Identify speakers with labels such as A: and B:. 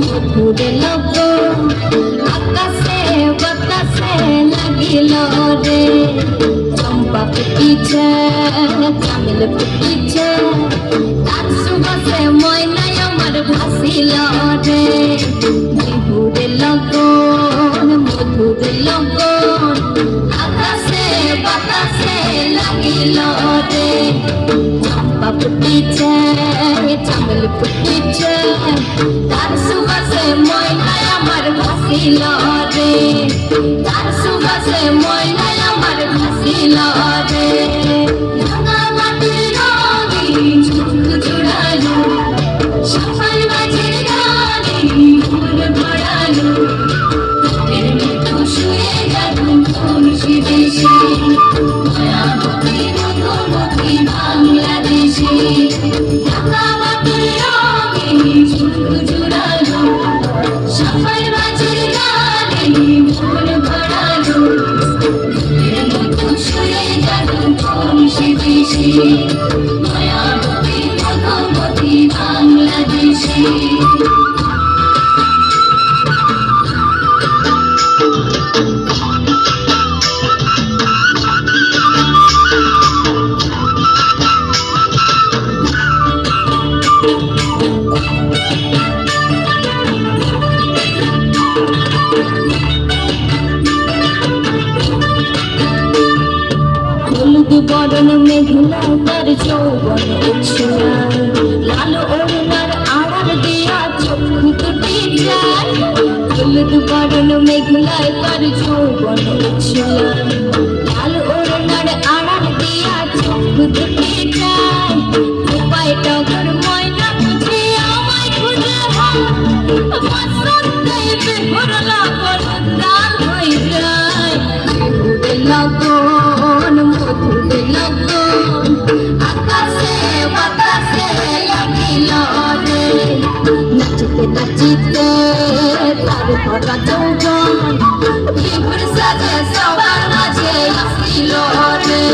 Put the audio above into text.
A: মধুরে লগন আকাশে বাতাসে লাগিল রে, চম্পা ফুটিছে চামেল ফুটিছে, তার সুবাসে ময়নায় আমার ভাসিল রে। বিহুরে লগন মধুরে লগন আকাশে বাতাসে লাগিল রে, চম্পা ফুটিছে চামেল ফুটিছে, তার সুবাসে ময়নায় আমার ভাসিল রে, তার সুবাসে ময়নায় আমার ভাসিল রে। রাঙা মাটির রঙে চোখ জোড়ালো, সকাল বাজের গানে মন ভরালো, তোদের মতো শুয়ে যাবো তুলসী দেশে, মায়াবতী মধুমতি বাংলাদেশে। রাঙা মাটির রঙে চোখ জোড়ালো, সকাল বাজের গানে মন ভরালো, তোদের মতো শুয়ে যাবো তুলসী দেশে, মায়াবতী মধুমতি বাংলাদেশে। হলুদ বরণ মেঘলা তার যৌবন উচ্ছ্বাস, লাল অরুণার আড়াল দিয়া চক্ষু দুটি যায়। হলুদ বরণ মেঘলা তার যৌবন উচ্ছ্বাস, লাল অরুণার আড়াল দিয়া চক্ষু দুটি যায়। উপায় টগর ময়না বুঝে আমায় খুঁজে হয়, বসন্তে বেহর লাগন উদ্যান হয়ে যায়। বিহুরে লগন মধুরে লগন আকাশে বাতাসে লাগিল রে, নাচিতে নাচিতে তার ভরা যৌবন বিহুর সাজে সবার মাঝে আসিল রে।